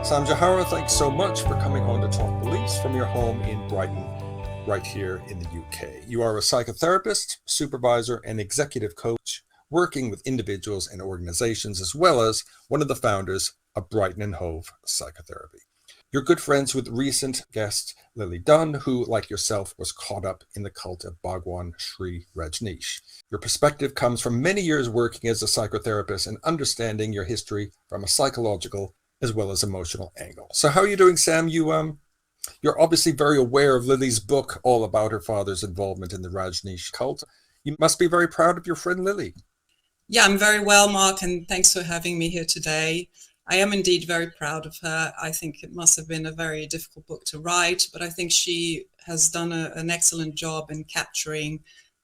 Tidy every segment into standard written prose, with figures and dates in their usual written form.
Sam Jahara, thanks so much for coming on to talk beliefs from your home in Brighton, right here in the UK. You are a psychotherapist, supervisor, and executive coach working with individuals and organizations, as well as one of the founders of Brighton and Hove Psychotherapy. You're good friends with recent guest Lily Dunn, who, like yourself, was caught up in the cult of Bhagwan Shree Rajneesh. Your perspective comes from many years working as a psychotherapist and understanding your history from a psychological as well as emotional angle. So how are you doing, Sam? You're obviously very aware of Lily's book, all about her father's involvement in the Rajneesh cult. You must be very proud of your friend Lily. Yeah, I'm very well, Mark, and thanks for having me here today. I am indeed very proud of her. I think it must have been a very difficult book to write, but I think she has done an excellent job in capturing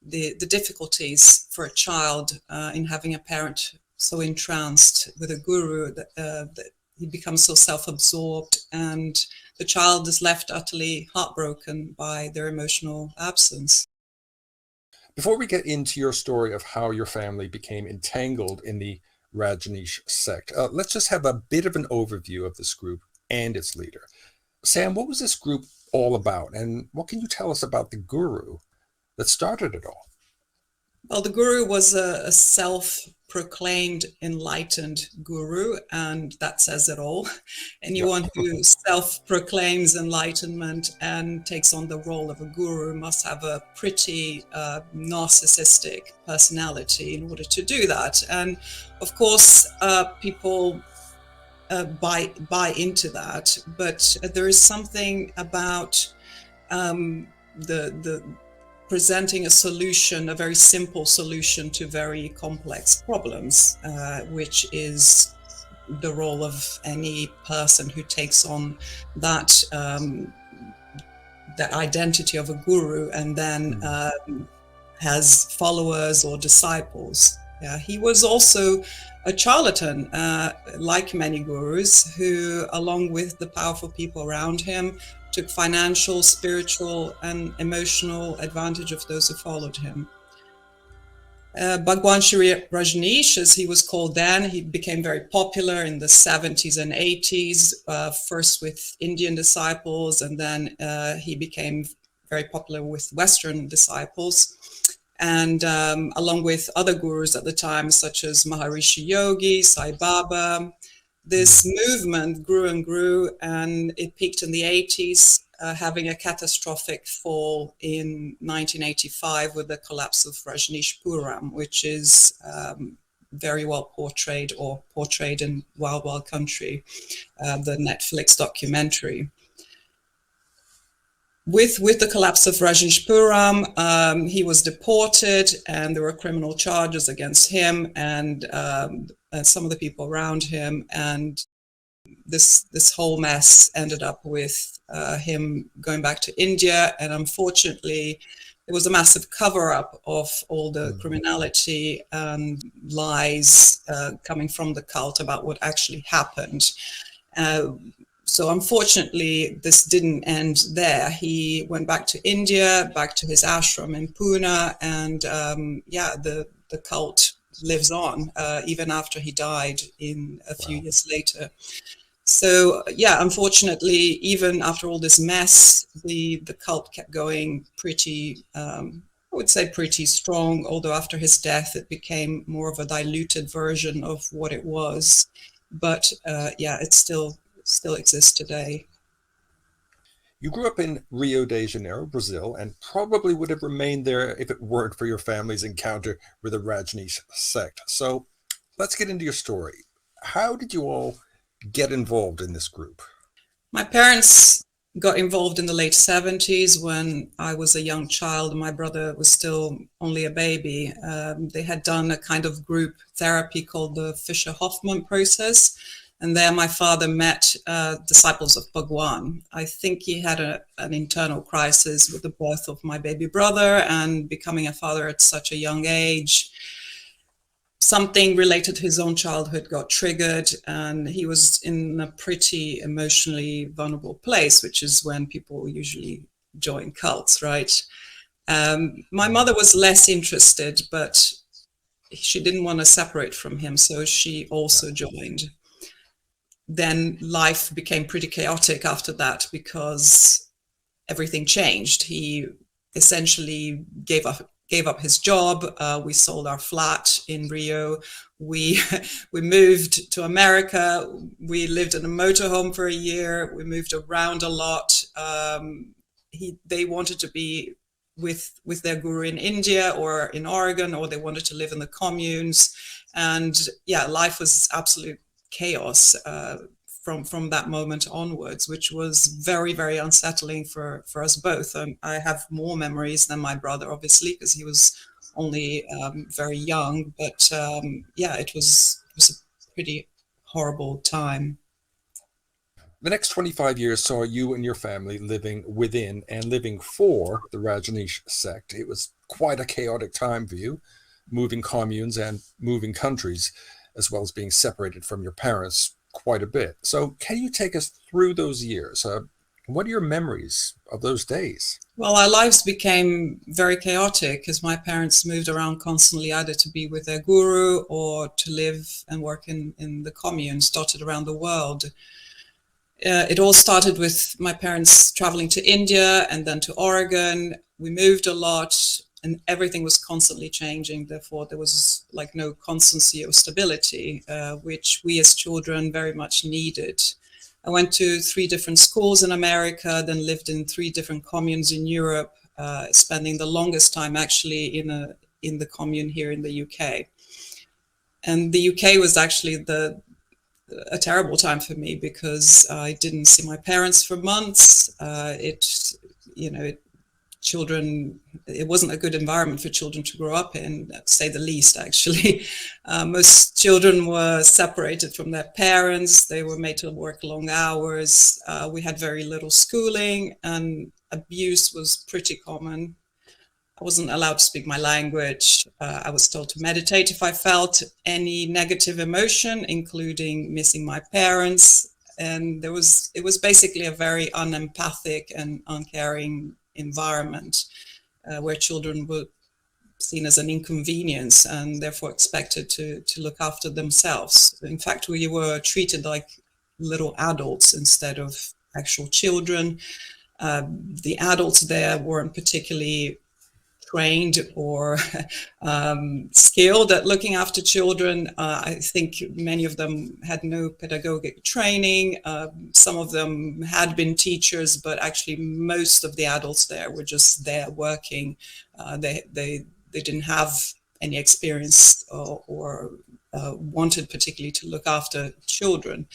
the difficulties for a child in having a parent so entranced with a guru that he becomes so self-absorbed, and the child is left utterly heartbroken by their emotional absence. Before we get into your story of how your family became entangled in the Rajneesh sect, let's just have a bit of an overview of this group and its leader. Sam, what was this group all about, and what can you tell us about the guru that started it all? Well, the guru was a self-proclaimed enlightened guru, and that says it all. Anyone who self-proclaims enlightenment and takes on the role of a guru must have a pretty narcissistic personality in order to do that. And of course, people buy into that, but there is something about the presenting a solution, a very simple solution to very complex problems, which is the role of any person who takes on that identity of a guru and then has followers or disciples. He was also a charlatan, like many gurus, who, along with the powerful people around him, took financial, spiritual, and emotional advantage of those who followed him. Bhagwan Shree Rajneesh, as he was called then, he became very popular in the 70s and 80s, first with Indian disciples, and then he became very popular with Western disciples. And along with other gurus at the time, such as Maharishi Yogi, Sai Baba, this movement grew and grew, and it peaked in the 80s, having a catastrophic fall in 1985 with the collapse of Rajneeshpuram, which is very well portrayed in Wild Wild Country, the Netflix documentary. With the collapse of Rajneeshpuram, he was deported, and there were criminal charges against him and some of the people around him. And this whole mess ended up with him going back to India. And unfortunately, there was a massive cover-up of all the criminality and lies coming from the cult about what actually happened. So unfortunately, this didn't end there. He went back to India, back to his ashram in Pune, and the cult lives on even after he died in a few years later. So unfortunately, even after all this mess, the cult kept going pretty, I would say pretty strong, although after his death, it became more of a diluted version of what it was. But it still exists today. You grew up in Rio de Janiero, Brazil, and probably would have remained there if it weren't for your family's encounter with the Rajneesh sect. So let's get into your story. How did you all get involved in this group? My parents got involved in the late 70s when I was a young child and my brother was still only a baby. They had done a kind of group therapy called the Fisher-Hoffman process. And there my father met disciples of Bhagwan. I think he had an internal crisis with the birth of my baby brother and becoming a father at such a young age. Something related to his own childhood got triggered, and he was in a pretty emotionally vulnerable place, which is when people usually join cults, right? My mother was less interested, but she didn't want to separate from him, so she also joined. then life became pretty chaotic after that because everything changed. He essentially gave up his job. We sold our flat in Rio. We moved to America. We lived in a motorhome for a year. We moved around a lot. They wanted to be with their guru in India or in Oregon, or they wanted to live in the communes. And yeah, life was absolute chaos from that moment onwards, which was very, very unsettling for us both. I have more memories than my brother, obviously, because he was only very young. But yeah, it was a pretty horrible time. The next 25 years saw you and your family living within and living for the Rajneesh sect. It was quite a chaotic time for you, moving communes and moving countries, as well as being separated from your parents quite a bit. So can you take us through those years? What are your memories of those days? Well, our lives became very chaotic because my parents moved around constantly, either to be with their guru or to live and work in the communes dotted around the world. It all started with my parents traveling to India and then to Oregon. We moved a lot and everything was constantly changing. Therefore, there was like no constancy or stability, which we as children very much needed. I went to 3 different schools in America, then lived in 3 different communes in Europe, spending the longest time actually in the commune here in the UK. And the UK was actually a terrible time for me because I didn't see my parents for months. It wasn't a good environment for children to grow up in, to say the least, actually. Most children were separated from their parents. They were made to work long hours. We had very little schooling, and abuse was pretty common. I wasn't allowed to speak my language. I was told to meditate if I felt any negative emotion, including missing my parents. And it was basically a very unempathic and uncaring environment where children were seen as an inconvenience and therefore expected to look after themselves. In fact, we were treated like little adults instead of actual children. The adults there weren't particularly trained or skilled at looking after children. I think many of them had no pedagogic training. Some of them had been teachers, but actually most of the adults there were just there working. They didn't have any experience or wanted particularly to look after children.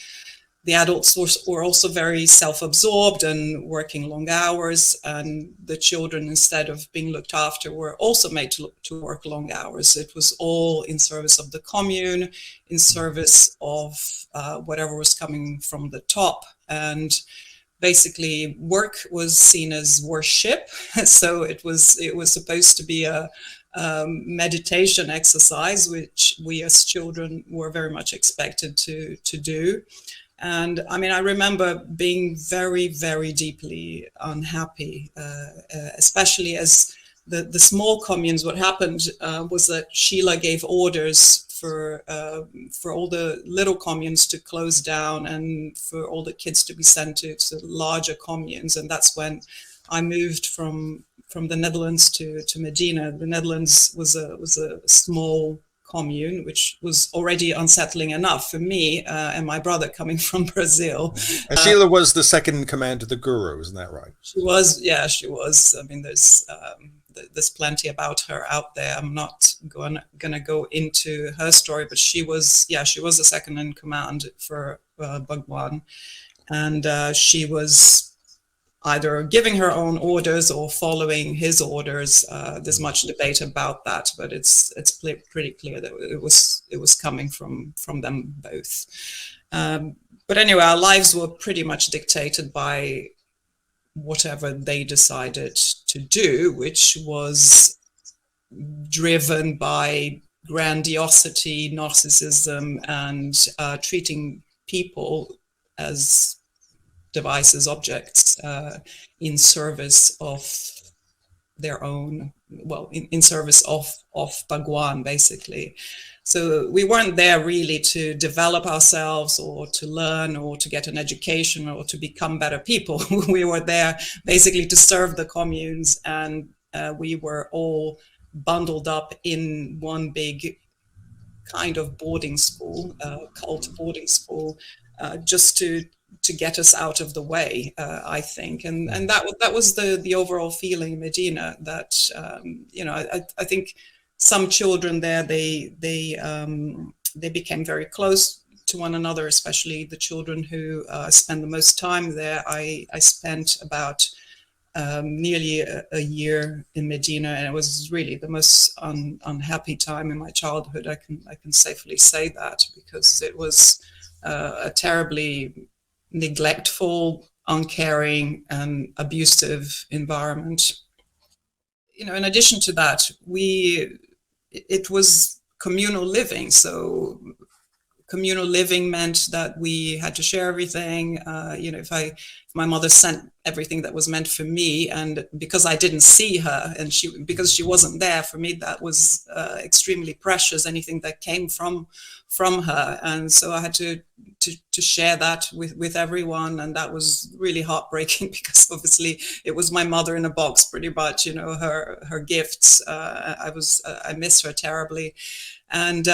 The adults were also very self-absorbed and working long hours, and the children, instead of being looked after, were also made to work long hours. It was all in service of the commune, in service of whatever was coming from the top. And basically work was seen as worship. So it was supposed to be a meditation exercise, which we as children were very much expected to do. And I mean, I remember being very, very deeply unhappy, especially as the small communes. What happened was that Sheila gave orders for all the little communes to close down and for all the kids to be sent to larger communes. And that's when I moved from the Netherlands to Medina. The Netherlands was a small commune, which was already unsettling enough for me and my brother coming from Brazil. And Sheila was the second in command to the guru, isn't that right? She was, yeah, she was. I mean, there's plenty about her out there. I'm not gonna go into her story, but she was the second in command for Bhagwan, and she was either giving her own orders or following his orders. There's much debate about that, but it's pretty clear that it was coming from them both. But anyway, our lives were pretty much dictated by whatever they decided to do, which was driven by grandiosity, narcissism, and treating people as devices, objects, in service of their own well, in service of Bhagwan, basically. So we weren't there really to develop ourselves or to learn or to get an education or to become better people. We were there basically to serve the communes, and we were all bundled up in one big kind of boarding school, cult boarding school, just to get us out of the way, I think, and that was the overall feeling in Medina. That I think some children there they became very close to one another, especially the children who spend the most time there. I spent about nearly a year in Medina, and it was really the most unhappy time in my childhood. I can safely say that, because it was a terribly neglectful, uncaring, and abusive environment. In addition to that, it was communal living. So communal living meant that we had to share everything. If my mother sent everything that was meant for me, and because I didn't see her, and because she wasn't there for me, that was extremely precious. Anything that came from her, and so I had to share that with everyone, and that was really heartbreaking, because obviously it was my mother in a box, pretty much. Her gifts. I miss her terribly, and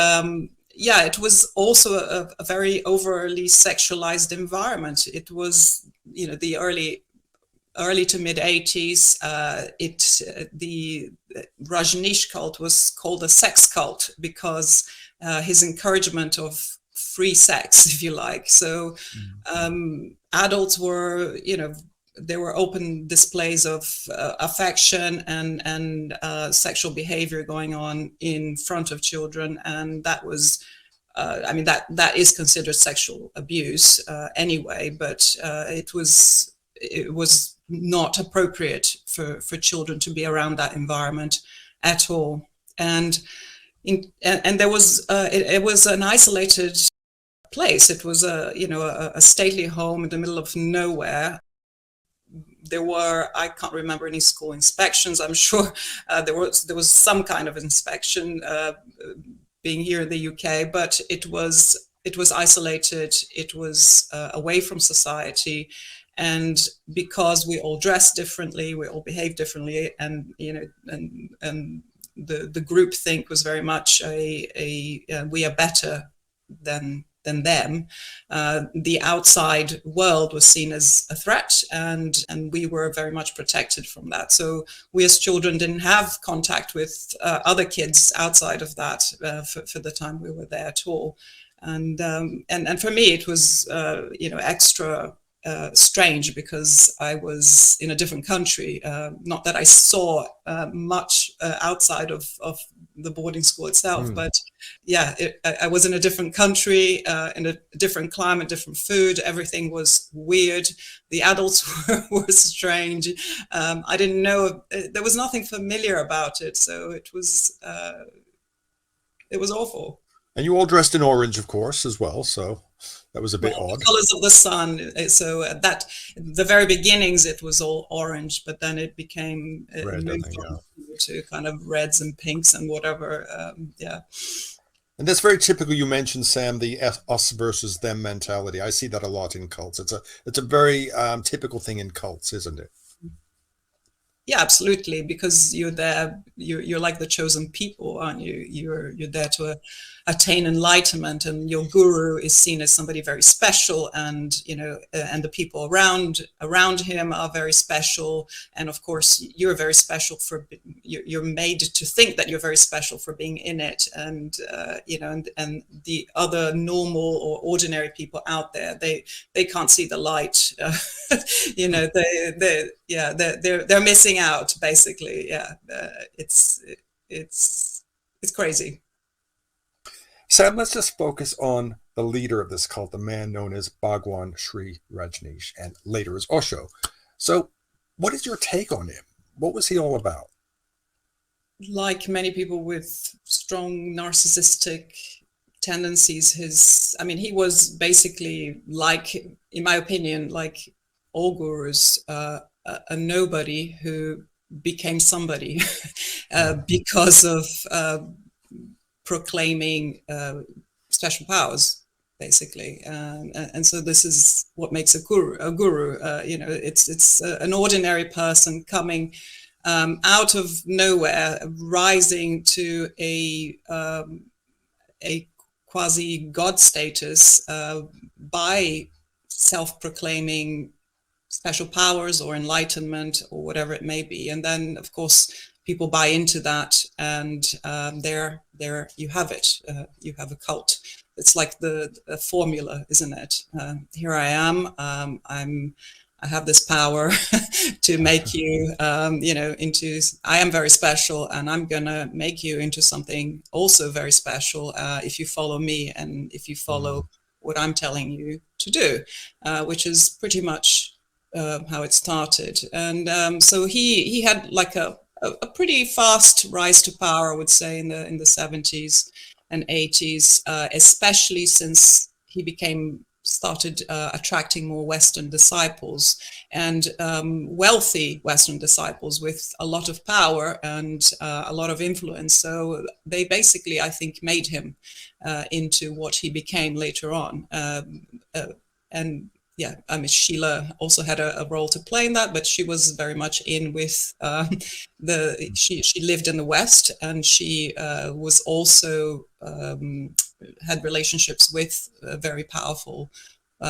it was also a very overly sexualized environment. It was, the early to mid 80s. The Rajneesh cult was called a sex cult, because his encouragement of free sex, if you like. So adults were, there were open displays of affection and sexual behavior going on in front of children, and that was, that is considered sexual abuse anyway. But it was not appropriate for children to be around that environment at all, and there was it was an isolated place. It was a stately home in the middle of nowhere. There were, I can't remember any school inspections. I'm sure there was some kind of inspection being here in the UK, but it was isolated. It was away from society, and because we all dressed differently, we all behaved differently, and the group think was very much we are better than them. The outside world was seen as a threat, and we were very much protected from that. So we as children didn't have contact with other kids outside of that for the time we were there at all. And for me, it was extra strange, because I was in a different country. Not that I saw much outside of the boarding school itself, but I was in a different country, in a different climate, different food. Everything was weird. The adults were strange. I didn't know, there was nothing familiar about it, so it was awful. And you all dressed in orange, of course, as well, so that was a bit odd. The colors of the sun. So the very beginnings, it was all orange, but then it became red, to kind of reds and pinks and whatever. And that's very typical. You mentioned, Sam, the us versus them mentality. I see that a lot in cults. It's a very typical thing in cults, isn't it? Yeah, absolutely. Because you're there, you're like the chosen people, aren't you? You're there to attain enlightenment, and your guru is seen as somebody very special, and and the people around him are very special, and of course you're very special you're made to think that you're very special for being in it, and and the other normal or ordinary people out there, they can't see the light. They're missing out, basically. It's crazy. Sam, let's just focus on the leader of this cult, the man known as Bhagwan Shree Rajneesh, and later as Osho. So what is your take on him? What was he all about? Like many people with strong narcissistic tendencies, he was basically, like, in my opinion, like all gurus, a nobody who became somebody because of proclaiming special powers, basically. And so this is what makes a guru. It's an ordinary person coming out of nowhere, rising to a quasi god status by self-proclaiming special powers or enlightenment or whatever it may be. And then, of course, people buy into that, and there you have it. You have a cult. It's like the formula, isn't it? Here I am. I have this power to make you, into. I am very special, and I'm gonna make you into something also very special if you follow me and if you follow what I'm telling you to do, which is pretty much how it started. And so he had like a pretty fast rise to power, I would say, in the 70s and 80s, especially since he started attracting more Western disciples, and wealthy Western disciples with a lot of power and a lot of influence. So they basically, I think, made him into what he became later on. And yeah, I mean, Sheila also had a role to play in that, but she was very much in with she lived in the West, and she was also had relationships with very powerful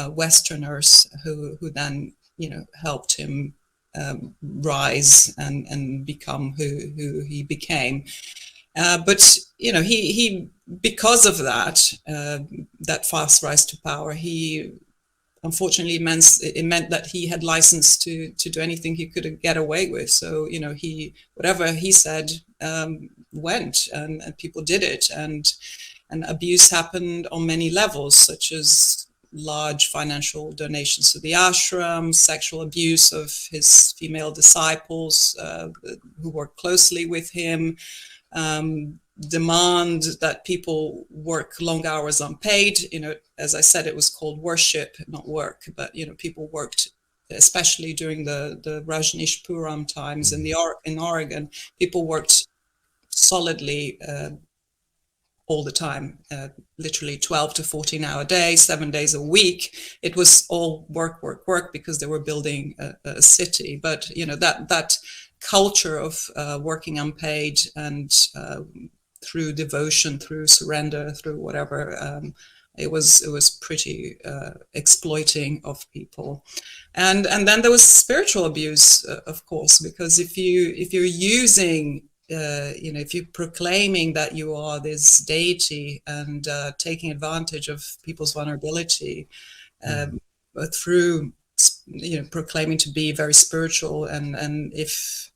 Westerners who then, helped him rise and become who he became. But he because of that fast rise to power, he unfortunately it meant that he had license to do anything he could get away with. So whatever he said went, and people did it, and abuse happened on many levels, such as large financial donations to the ashram, sexual abuse of his female disciples who worked closely with him, demand that people work long hours unpaid. As I said, it was called worship, not work, but people worked, especially during the Rajneesh Puram times in Oregon. People worked solidly all the time, literally 12 to 14-hour days, 7 days a week. It was all work, because they were building a city. But that culture of working unpaid and through devotion, through surrender, through whatever, it was pretty exploiting of people. And then there was spiritual abuse, of course, because if you're using if you're proclaiming that you are this deity and taking advantage of people's vulnerability through proclaiming to be very spiritual, and if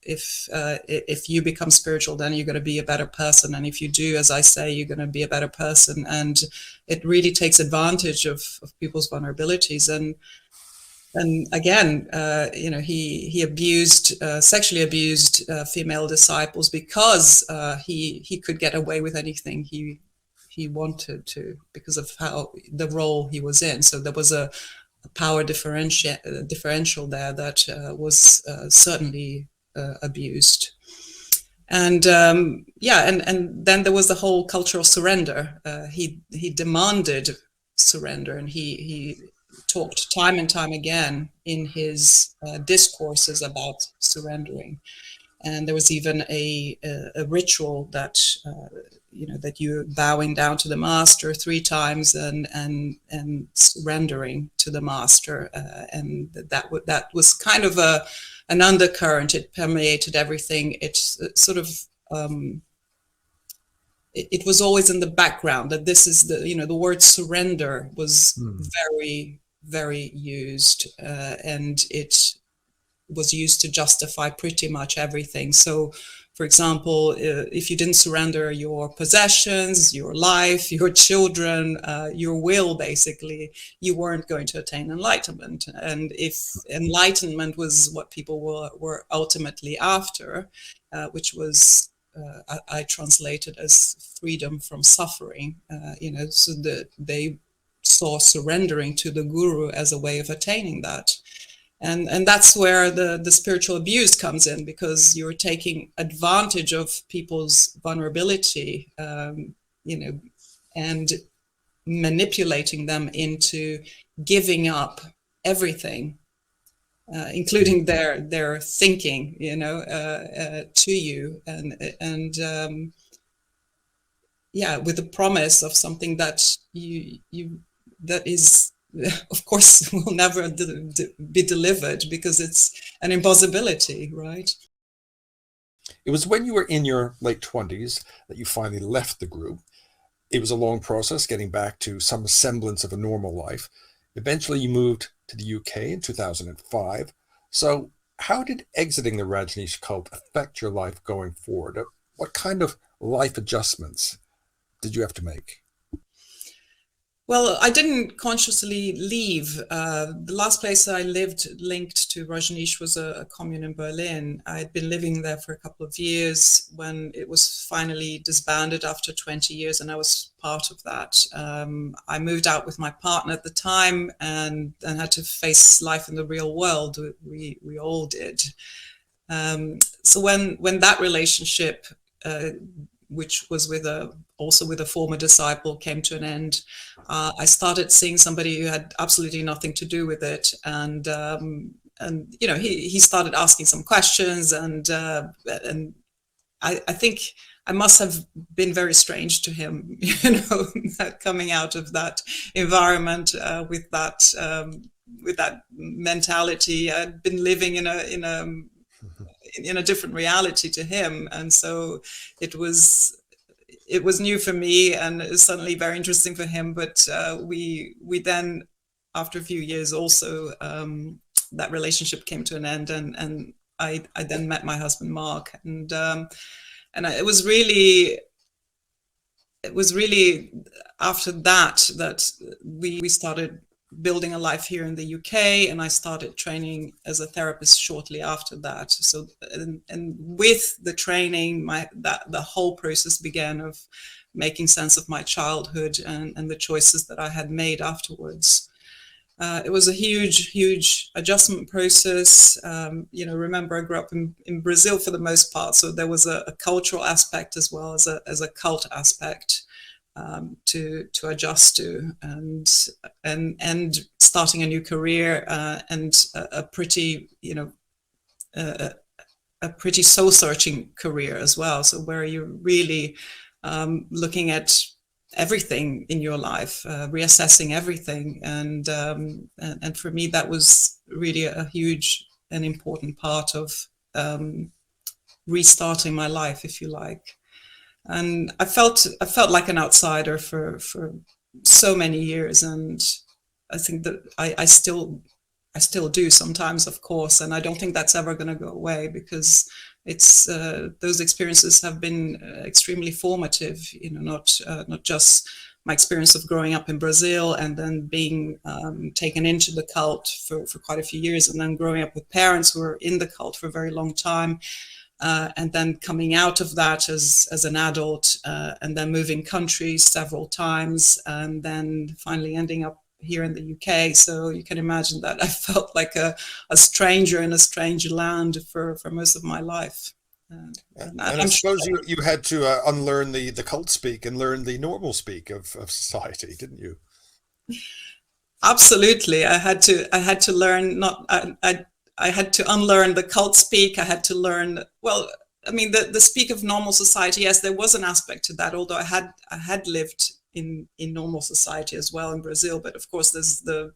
you become spiritual, then you're going to be a better person, and if you do as I say, you're going to be a better person, and it really takes advantage of people's vulnerabilities. And again, he sexually abused female disciples because he could get away with anything he wanted to, because of the role he was in. So there was a power differential there that was certainly abused. And and then there was the whole cultural surrender. He demanded surrender, and he talked time and time again in his discourses about surrendering. And there was even a ritual that that you're bowing down to the master 3 times and surrendering to the master, and that was kind of an undercurrent. It permeated everything. It's sort of it was always in the background that this is the word surrender was very, very used, and it was used to justify pretty much everything. So, for example, if you didn't surrender your possessions, your life, your children, your will, basically, you weren't going to attain enlightenment. And if enlightenment was what people were ultimately after, which was I translated as freedom from suffering, so that they saw surrendering to the guru as a way of attaining that. And that's where the spiritual abuse comes in, because you're taking advantage of people's vulnerability, and manipulating them into giving up everything, including their thinking, to you, and with the promise of something that that is, of course, will never be delivered, because it's an impossibility, right? It was when you were in your late 20s that you finally left the group. It was a long process getting back to some semblance of a normal life. Eventually, you moved to the UK in 2005. So, how did exiting the Rajneesh cult affect your life going forward? What kind of life adjustments did you have to make? Well, I didn't consciously leave. The last place I lived linked to Rajneesh was a commune in Berlin. I had been living there for a couple of years when it was finally disbanded after 20 years, and I was part of that. I moved out with my partner at the time and had to face life in the real world. We all did. So when that relationship, which was also with a former disciple, came to an end, I started seeing somebody who had absolutely nothing to do with it, and he started asking some questions, and I think I must have been very strange to him, coming out of that environment with that mentality. I'd been living in a different reality to him, and so it was new for me, and it was suddenly very interesting for him. But we then, after a few years, also that relationship came to an end, and I then met my husband Mark, and it was really after that we started building a life here in the UK, and I started training as a therapist shortly after that. So, and with the training, the whole process began of making sense of my childhood and the choices that I had made afterwards. It was a huge adjustment process. Remember, I grew up in Brazil for the most part, so there was a cultural aspect as well as a cult aspect to adjust to, and starting a new career, and a pretty soul-searching career as well. So where you're really looking at everything in your life, reassessing everything, and for me that was really a huge and important part of restarting my life, if you like. And I felt like an outsider for so many years, and I think that I still do sometimes, of course, and I don't think that's ever going to go away, because it's those experiences have been extremely formative. Not just my experience of growing up in Brazil and then being taken into the cult for quite a few years, and then growing up with parents who were in the cult for a very long time. And then coming out of that as an adult, and then moving countries several times, and then finally ending up here in the UK. So you can imagine that I felt like a stranger in a strange land for most of my life. And I suppose you had to unlearn the cult speak and learn the normal speak of society, didn't you? Absolutely. I had to learn, I had to unlearn the cult speak. I had to learn, well, I mean, the speak of normal society. Yes, there was an aspect to that, although I had lived in normal society as well in Brazil. But of course, there's the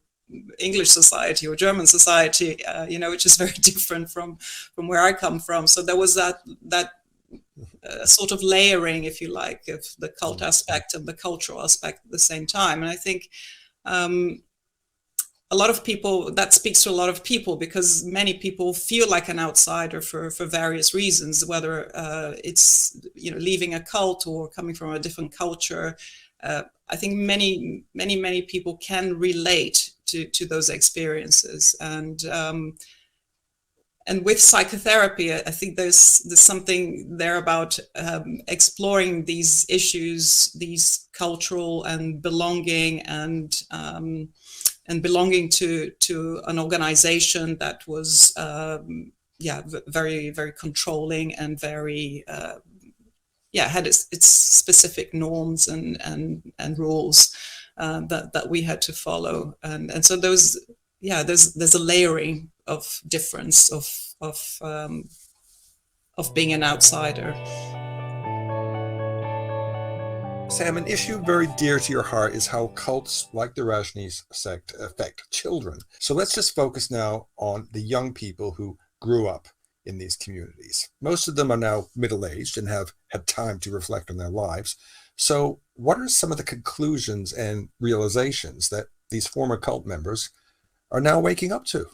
English society or German society, which is very different from where I come from. So there was that sort of layering, if you like, of the cult aspect and the cultural aspect at the same time. And I think a lot of people, that speaks to a lot of people, because many people feel like an outsider for various reasons, whether it's leaving a cult or coming from a different culture. I think many people can relate to those experiences, and with psychotherapy, I think there's something there about exploring these issues, these cultural and belonging and and belonging to an organization that was very, very controlling and very had its specific norms and rules that we had to follow, and so there's a layering of difference of being an outsider. Sam, an issue very dear to your heart is how cults like the Rajneesh sect affect children. So let's just focus now on the young people who grew up in these communities. Most of them are now middle-aged and have had time to reflect on their lives. So what are some of the conclusions and realizations that these former cult members are now waking up to?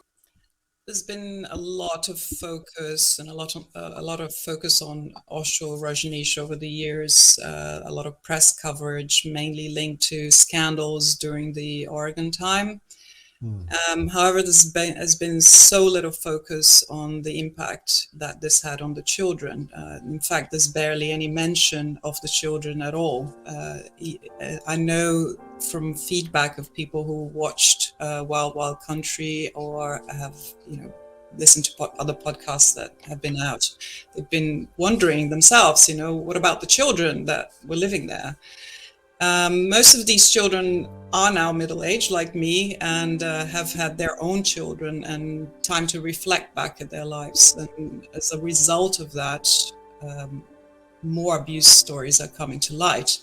There's been a lot of focus and a lot of focus on Osho Rajneesh over the years. A lot of press coverage, mainly linked to scandals during the Oregon time. However, has been so little focus on the impact that this had on the children. In fact, there's barely any mention of the children at all. I know from feedback of people who watched Wild Wild Country or have listened to other podcasts that have been out, they've been wondering themselves, what about the children that were living there? Most of these children are now middle-aged like me and have had their own children and time to reflect back at their lives. And as a result of that, more abuse stories are coming to light.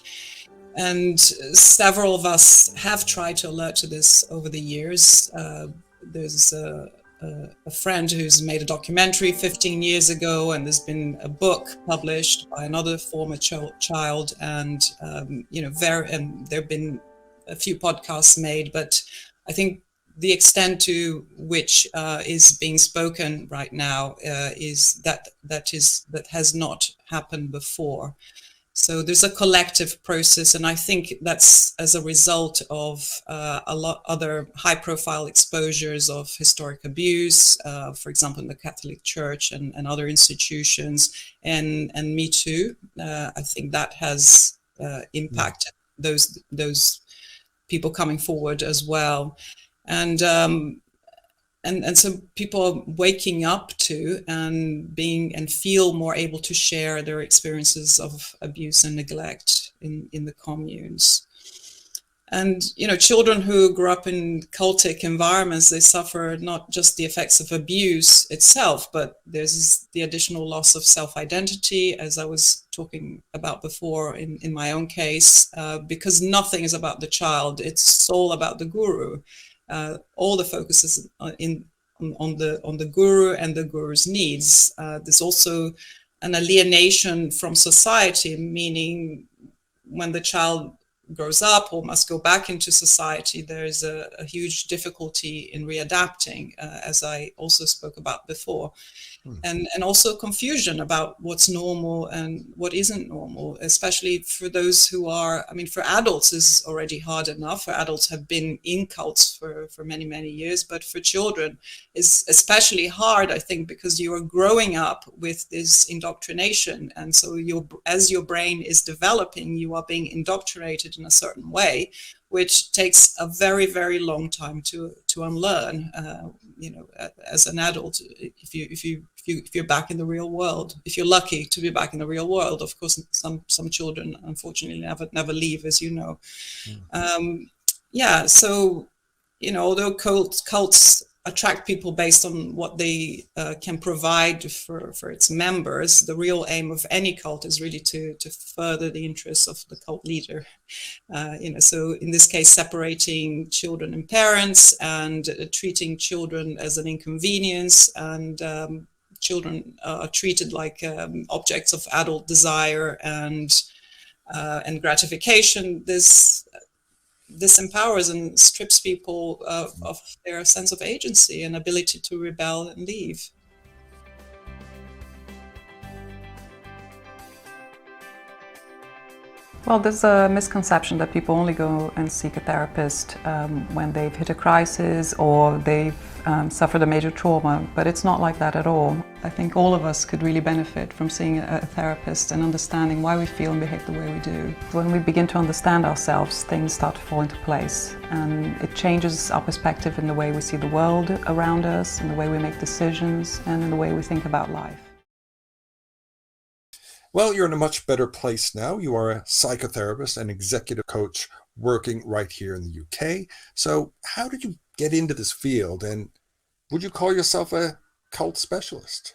And several of us have tried to alert to this over the years. There's a friend who's made a documentary 15 years ago, and there's been a book published by another former child, and there have been a few podcasts made, but I think the extent to which is being spoken right now is that has not happened before. So there's a collective process, and I think that's as a result of a lot other high-profile exposures of historic abuse, for example, in the Catholic Church and other institutions, and Me Too. I think that has impacted those people coming forward as well, and so people are waking up to and feel more able to share their experiences of abuse and neglect in the communes. And children who grew up in cultic environments, they suffer not just the effects of abuse itself, but there's the additional loss of self-identity, as I was talking about before in my own case, because nothing is about the child, it's all about the guru. All the focus is on the guru and the guru's needs. There's also an alienation from society, meaning when the child grows up or must go back into society, there's a huge difficulty in readapting, as I also spoke about before. And also confusion about what's normal and what isn't normal, especially for those who are, for adults is already hard enough. For adults have been in cults for many, many years, but for children is especially hard, I think, because you are growing up with this indoctrination. And so as your brain is developing, you are being indoctrinated in a certain way, which takes a very, very long time to unlearn. As an adult, if you're back in the real world, if you're lucky to be back in the real world. Of course, some children unfortunately never leave, as you know. So although cults attract people based on what they can provide for its members, the real aim of any cult is really to further the interests of the cult leader. So in this case, separating children and parents and treating children as an inconvenience, and children are treated like objects of adult desire and gratification. This empowers and strips people of their sense of agency and ability to rebel and leave. Well, there's a misconception that people only go and seek a therapist when they've hit a crisis or they've suffered a major trauma, but it's not like that at all. I think all of us could really benefit from seeing a therapist and understanding why we feel and behave the way we do. When we begin to understand ourselves, things start to fall into place, and it changes our perspective in the way we see the world around us, in the way we make decisions, and in the way we think about life. Well, you're in a much better place now. You are a psychotherapist and executive coach working right here in the UK. So how did you get into this field, and would you call yourself a cult specialist?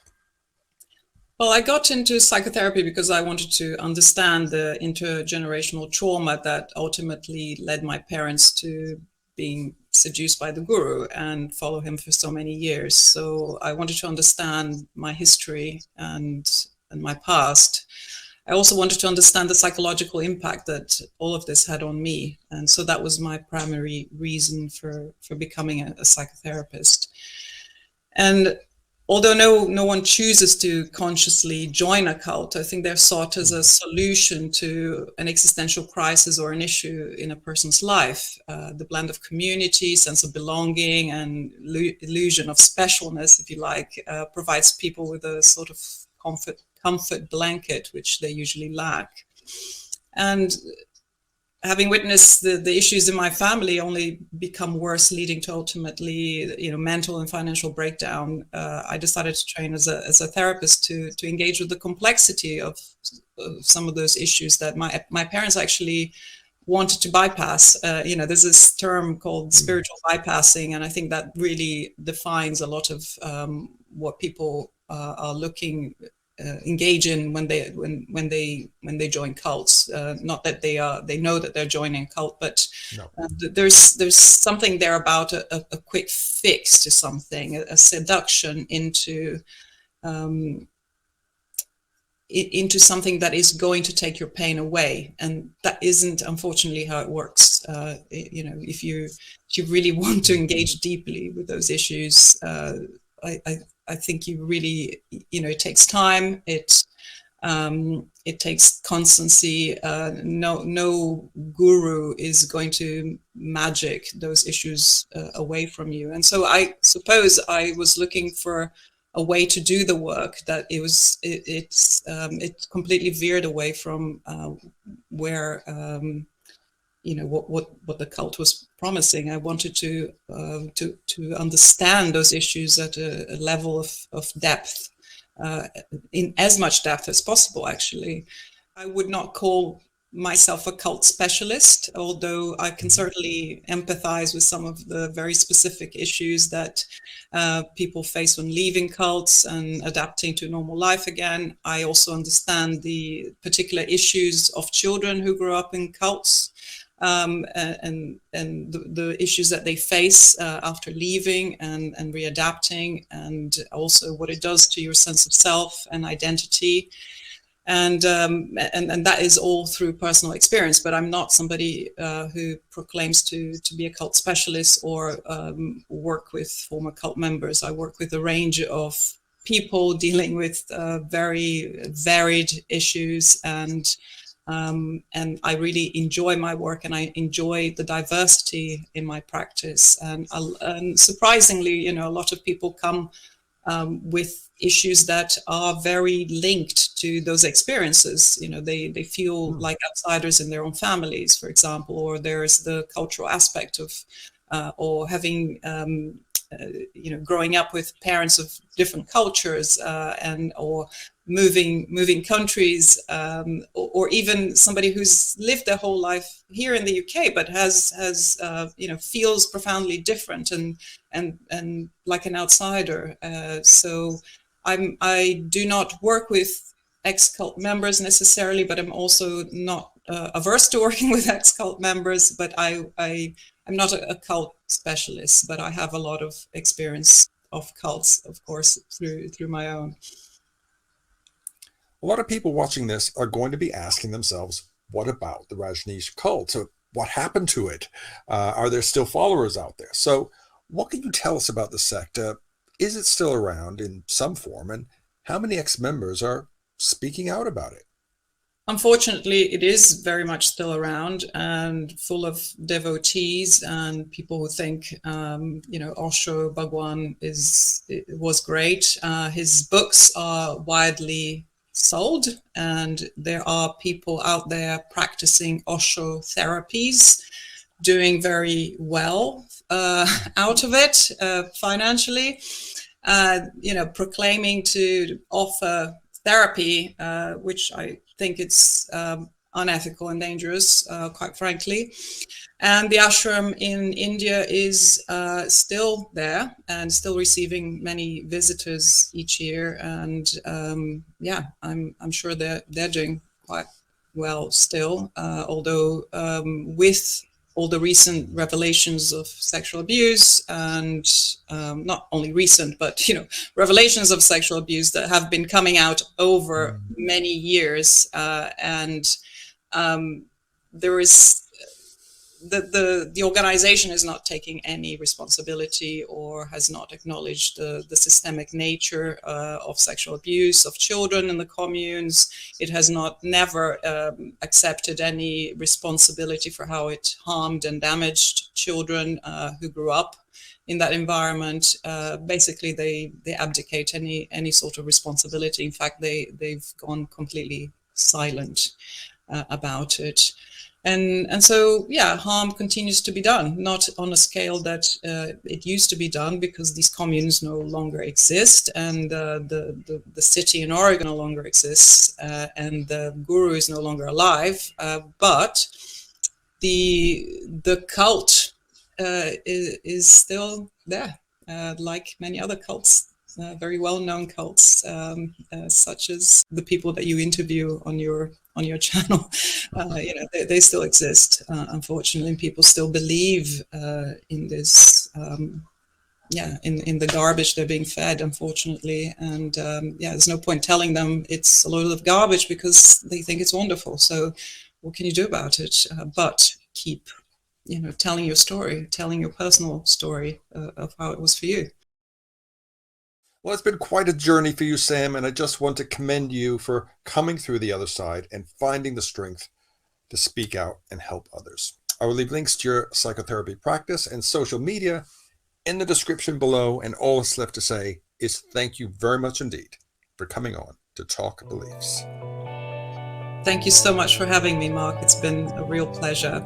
Well, I got into psychotherapy because I wanted to understand the intergenerational trauma that ultimately led my parents to being seduced by the guru and follow him for so many years. So I wanted to understand my history and my past. I also wanted to understand the psychological impact that all of this had on me. And so that was my primary reason for becoming a psychotherapist. And although no one chooses to consciously join a cult, I think they're sought as a solution to an existential crisis or an issue in a person's life. The blend of community, sense of belonging, and illusion of specialness, if you like, provides people with a sort of comfort blanket, which they usually lack. And having witnessed the issues in my family only become worse, leading to ultimately, mental and financial breakdown, I decided to train as a therapist to engage with the complexity of some of those issues that my parents actually wanted to bypass. There's this term called spiritual bypassing, and I think that really defines a lot of what people are looking engage in when they join cults. Not that they know that they're joining a cult, but No. There's something there about a quick fix to something, a seduction into something that is going to take your pain away, and that isn't, unfortunately, how it works. If you really want to engage deeply with those issues, I think you really, it takes time. It takes constancy. No guru is going to magic those issues away from you. And so I suppose I was looking for a way to do the work that it completely veered away from where what the cult was promising. I wanted to understand those issues at a level of depth, in as much depth as possible, actually. I would not call myself a cult specialist, although I can certainly empathize with some of the very specific issues that people face when leaving cults and adapting to normal life again. I also understand the particular issues of children who grew up in cults, and the issues that they face after leaving and readapting, and also what it does to your sense of self and identity. And that is all through personal experience. But I'm not somebody who proclaims to be a cult specialist or work with former cult members. I work with a range of people dealing with very varied issues, and I really enjoy my work, and I enjoy the diversity in my practice. And surprisingly, a lot of people come with issues that are very linked to those experiences. They feel like outsiders in their own families, for example, or there's the cultural aspect of or having growing up with parents of different cultures, or moving countries, or even somebody who's lived their whole life here in the UK but has feels profoundly different and like an outsider. So I do not work with ex-cult members necessarily, but I'm also not averse to working with ex-cult members. But I'm not a cult specialist, but I have a lot of experience of cults, of course, through my own. A lot of people watching this are going to be asking themselves, what about the Rajneesh cult? So what happened to it? Are there still followers out there? So what can you tell us about the sect? Is it still around in some form? And how many ex-members are speaking out about it? Unfortunately, it is very much still around and full of devotees and people who think, Osho Bhagwan was great. His books are widely sold, and there are people out there practicing Osho therapies, doing very well out of it financially. Proclaiming to offer therapy, which I think it's unethical and dangerous, quite frankly. And the ashram in India is still there and still receiving many visitors each year. And I'm sure they're doing quite well still, although with all the recent revelations of sexual abuse and not only recent, but revelations of sexual abuse that have been coming out over many years, and there is the organization is not taking any responsibility or has not acknowledged the systemic nature of sexual abuse of children in the communes. It has never accepted any responsibility for how it harmed and damaged children who grew up in that environment. Basically, they abdicate any sort of responsibility. In fact, they've gone completely silent about it. And so, harm continues to be done, not on a scale that it used to be done, because these communes no longer exist, and the city in Oregon no longer exists, and the guru is no longer alive. But the cult is still there, like many other cults. Very well-known cults, such as the people that you interview on your channel. They still exist, unfortunately, and people still believe in this, in the garbage they're being fed, unfortunately. And there's no point telling them it's a load of garbage because they think it's wonderful. So what can you do about it? But keep, telling your story, telling your personal story of how it was for you. Well, it's been quite a journey for you, Sam, and I just want to commend you for coming through the other side and finding the strength to speak out and help others. I will leave links to your psychotherapy practice and social media in the description below, and all that's left to say is thank you very much indeed for coming on to Talk Beliefs. Thank you so much for having me, Mark. It's been a real pleasure.